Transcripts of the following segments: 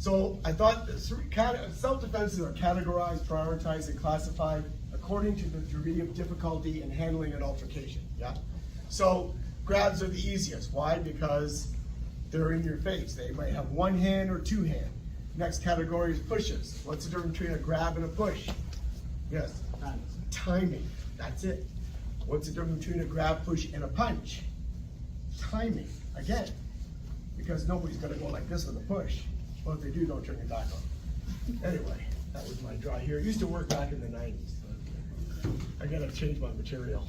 So I thought self-defenses are categorized, prioritized, and classified according to the degree of difficulty in handling an altercation, yeah? So grabs are the easiest. Why? Because they're in your face. They might have one hand or two hand. Next category is pushes. What's the difference between a grab and a push? Yes. Timing. That's it. What's the difference between a grab, push, and a punch? Timing. Again. Because nobody's going to go like this with a push. Well, if they do, don't turn your back on. Anyway, that was my draw here. It used to work back in the 90s. I got to change my material.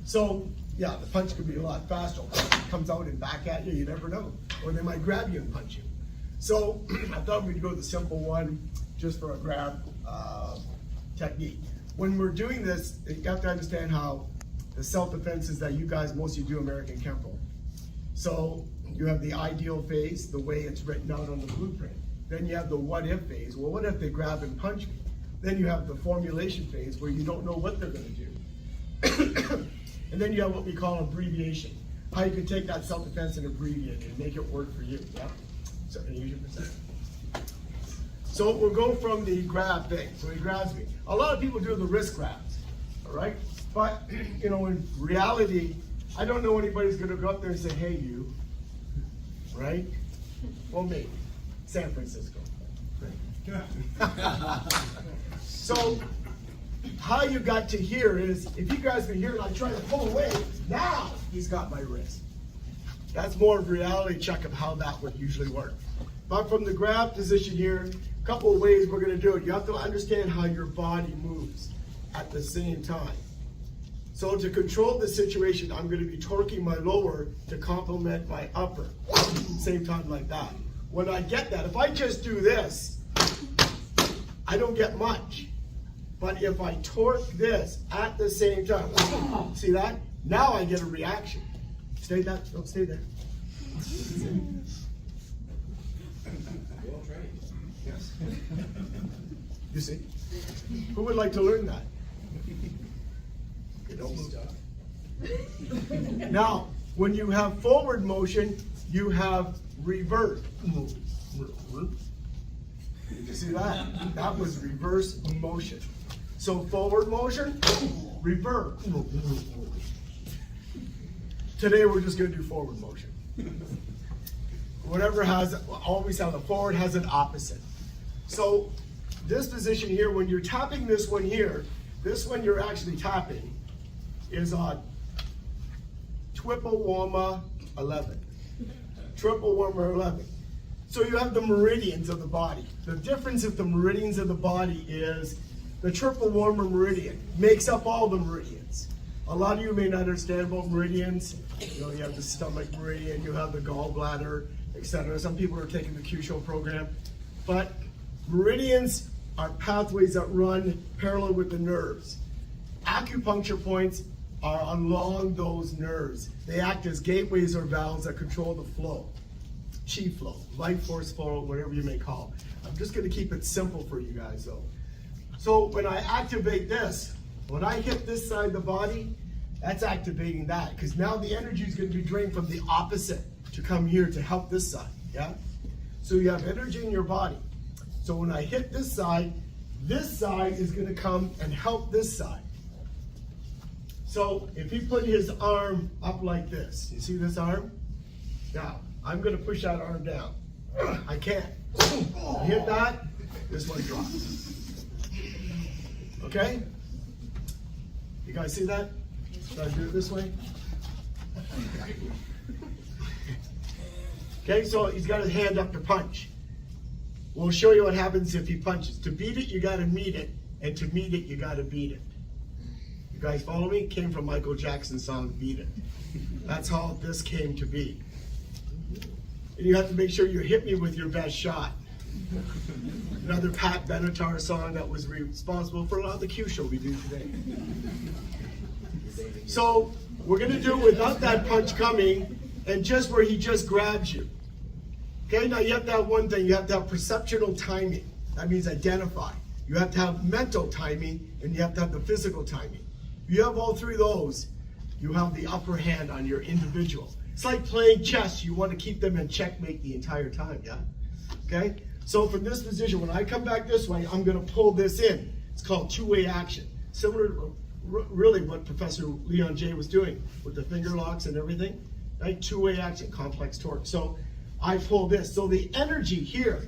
So, yeah, the punch could be a lot faster. It comes out and back at you, you never know. Or they might grab you and punch you. So, I thought we'd go with the simple one just for a grab technique. When we're doing this, you have to understand how the self-defense is that you guys mostly do American Kenpo. So, you have the ideal phase, the way it's written out on the blueprint. Then you have the what if phase. Well, what if they grab and punch me? Then you have the formulation phase where you don't know what they're going to do. And then you have what we call abbreviation. How you can take that self-defense and abbreviate it and make it work for you. Yeah? So, use your percent. So we'll go from the grab thing. So he grabs me. A lot of people do the wrist grabs, all right? But, you know, in reality, I don't know anybody's going to go up there and say, hey, you, right? Well, maybe. San Francisco. So, how you got to here is, if you guys can hear it, I try to pull away, now he's got my wrist. That's more of a reality check of how that would usually work. But from the grab position here, a couple of ways we're going to do it. You have to understand how your body moves at the same time. So to control the situation, I'm going to be torquing my lower to complement my upper. Same time like that. When I get that, if I just do this, I don't get much. But if I torque this at the same time, see that? Now I get a reaction. Stay that, don't stay there. Yes. You see? Who would like to learn that? Okay, don't move. Now, when you have forward motion, you have reverse. Did you see that? That was reverse motion. So forward motion, reverse. Today we're just going to do forward motion. Whatever has, always have a forward has an opposite. So this position here, when you're tapping this one here, this one you're actually tapping is on triple warmer 11. Triple warmer 11. So you have the meridians of the body. The difference of the meridians of the body is the triple warmer meridian makes up all the meridians. A lot of you may not understand about meridians. You know, you have the stomach meridian, you have the gallbladder, etc. Some people are taking the Kyusho program. But meridians are pathways that run parallel with the nerves. Acupuncture points are along those nerves. They act as gateways or valves that control the flow. Chi flow, life force flow, whatever you may call it. I'm just going to keep it simple for you guys though. So when I activate this, when I hit this side of the body, that's activating that, because now the energy is going to be drained from the opposite to come here to help this side, yeah? So you have energy in your body. So when I hit this side is going to come and help this side. So if he put his arm up like this, you see this arm? Now, I'm going to push that arm down. I can't. I hit that, this one drops. Okay? You guys see that? Should I do it this way? Okay, so he's got his hand up to punch. We'll show you what happens if he punches. To beat it, you got to meet it. And to meet it, you got to beat it. You guys follow me? Came from Michael Jackson's song, Beat It. That's how this came to be. And you have to make sure you hit me with your best shot. Another Pat Benatar song that was responsible for a lot of the Kyusho we do today. So we're going to do it without that punch coming and just where he just grabs you. Okay, now you have to have one thing. You have to have perceptual timing. That means identify. You have to have mental timing and you have to have the physical timing. If you have all three of those, you have the upper hand on your individual. It's like playing chess. You want to keep them in checkmate the entire time, yeah? Okay? So from this position, when I come back this way, I'm gonna pull this in. It's called two-way action. Similar to really what Professor Leon J was doing with the finger locks and everything, right? Two-way action, complex torque. So I pull this. So the energy here,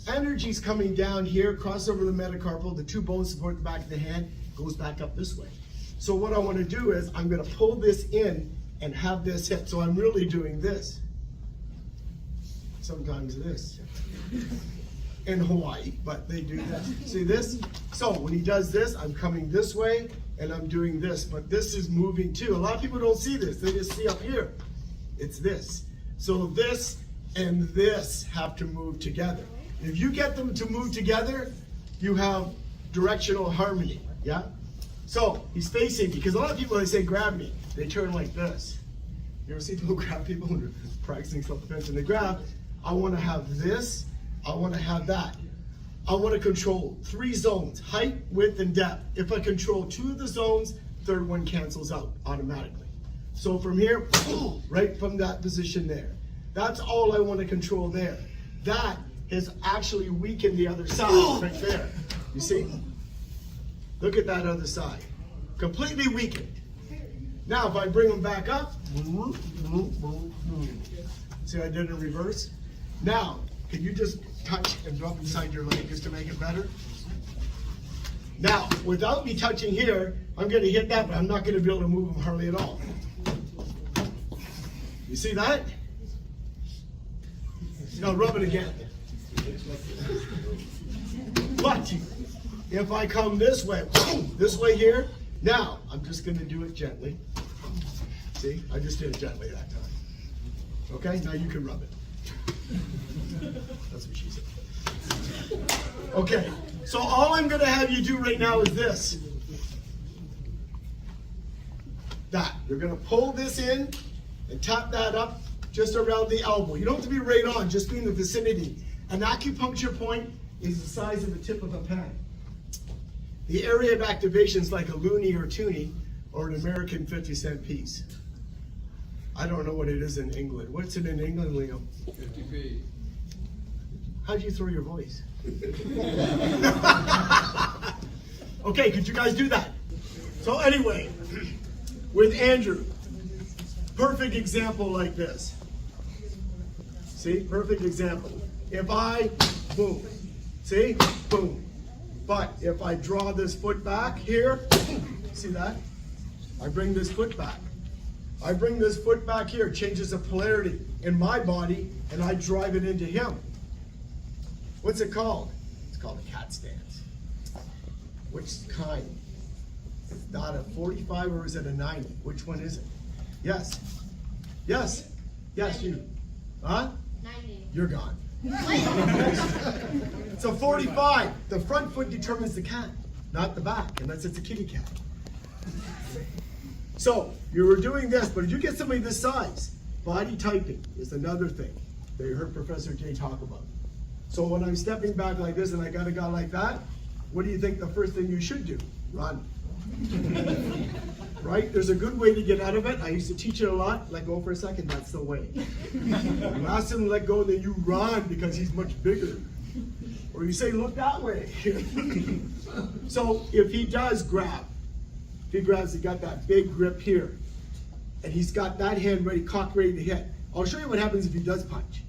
energy's coming down here, cross over the metacarpal, the two bones support the back of the hand, goes back up this way. So what I want to do is I'm going to pull this in and have this hit. So I'm really doing this. Sometimes this. In Hawaii, but they do this. See this? So when he does this, I'm coming this way and I'm doing this, but this is moving too. A lot of people don't see this. They just see up here. It's this. So this and this have to move together. If you get them to move together, you have directional harmony, yeah? So he's facing me, because a lot of people, they say, grab me, they turn like this. You ever see people grab people when they're practicing self-defense and they grab? I want to have this, I want to have that. I want to control 3 zones, height, width, and depth. If I control 2 of the zones, third one cancels out automatically. So from here, right from that position there. That's all I want to control there. That has actually weakened the other side right there. You see? Look at that other side. Completely weakened. Now if I bring them back up, see I did it in reverse? Now, can you just touch and drop inside your leg just to make it better? Now, without me touching here, I'm going to hit that, but I'm not going to be able to move them hardly at all. You see that? Now rub it again. But if I come this way here, now I'm just going to do it gently. See, I just did it gently that time. Okay, now you can rub it. That's what she said. Okay, so all I'm going to have you do right now is this. That. You're going to pull this in and tap that up just around the elbow. You don't have to be right on, just be in the vicinity. An acupuncture point is the size of the tip of a pen. The area of activation is like a loonie or toonie or an American 50-cent piece. I don't know what it is in England. What's it in England, Leo? 50p. How'd you throw your voice? Okay, could you guys do that? So anyway, with Andrew, perfect example like this. See, perfect example. If I, boom, see, boom. But if I draw this foot back here, see that? I bring this foot back. I bring this foot back here, changes the polarity in my body, and I drive it into him. What's it called? It's called a cat stance. Which kind? It's not a 45 or is it a 90? Which one is it? Yes. Yes. Yes, you. Huh? 90. You're gone. It's a 45. The front foot determines the cat, not the back, unless it's a kitty cat. So, you were doing this, but if you get somebody this size, body typing is another thing that you heard Professor J talk about. So when I'm stepping back like this and I got a guy like that, what do you think the first thing you should do? Run. Right? There's a good way to get out of it. I used to teach it a lot. Let go for a second, that's the way. You ask him to let go, then you run because he's much bigger. Or you say, look that way. So if he does grab, if he grabs, he got that big grip here, and he's got that hand ready, cocked ready to hit. I'll show you what happens if he does punch.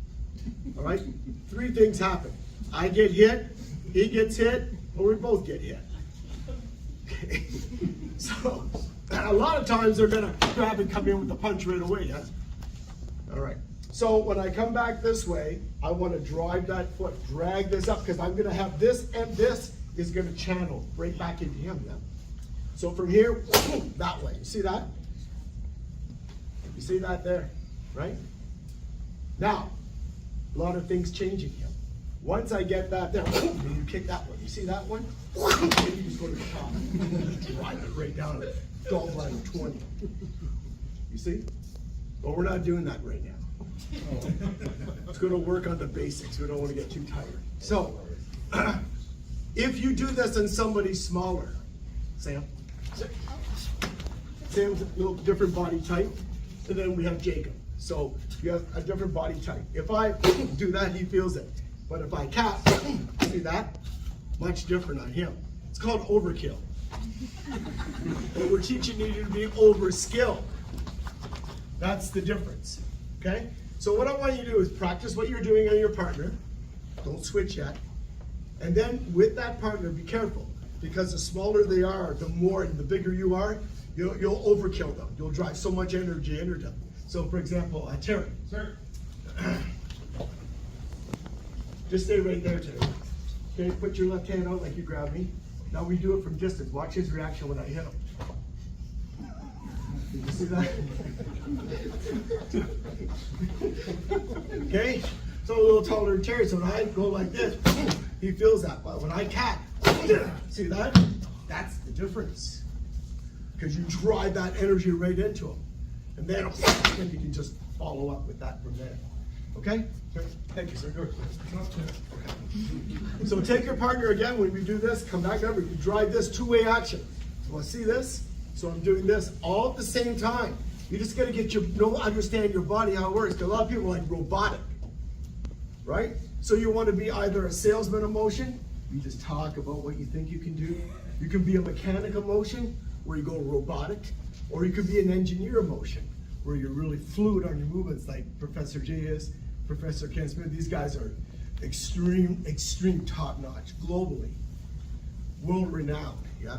All right? 3 things happen. I get hit, he gets hit, or we both get hit. Okay. So a lot of times they're gonna grab and come in with the punch right away, yes? All right. So when I come back this way, I want to drive that foot, drag this up, because I'm gonna have this, and this is gonna channel right back into him now. So from here, that way. You see that? You see that there, right? Now, a lot of things changing here. Once I get that there, then you kick that one. You see that one? And you just go to the top. Drive it right down to gallbladder 20. You see? But we're not doing that right now. It's going to work on the basics. We don't want to get too tired. So, if you do this on somebody smaller, Sam? Sam's a little different body type, and then we have Jacob. So you have a different body type. If I do that, he feels it. But if I cat, see that? Much different on him. It's called overkill. But we're teaching you to be over-skilled. That's the difference, okay? So what I want you to do is practice what you're doing on your partner. Don't switch yet. And then with that partner, be careful. Because the smaller they are, the bigger you are, you'll overkill them. You'll drive so much energy into them. So for example, Terry. Sir. Just stay right there, Terry. Okay, put your left hand out like you grabbed me. Now we do it from distance. Watch his reaction when I hit him. Did you see that? Okay, so a little taller than Terry. So when I go like this, he feels that. But when I cat, see that? That's the difference. Because you drive that energy right into him. And then you can just follow up with that from there. Okay? Thank you, sir. Good. Okay. So take your partner again. When we do this, come back over. You drive this two-way action. You want to see this? So I'm doing this all at the same time. You just got to get understand your body, how it works. Because a lot of people are like robotic, right? So you want to be either a salesman of motion, you just talk about what you think you can do. You can be a mechanic of motion, where you go robotic, or you could be an engineer of motion, where you're really fluid on your movements, like Professor J is, Professor Ken Smith. These guys are extreme top-notch, globally, world-renowned, yeah?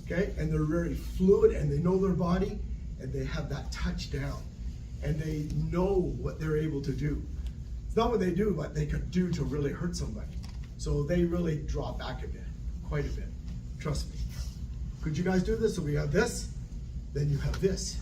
Okay, and they're very fluid, and they know their body, and they have that touch down, and they know what they're able to do. It's not what they do, but they could do to really hurt somebody. So they really draw back a bit, quite a bit, trust me. Could you guys do this? So we have this, then you have this.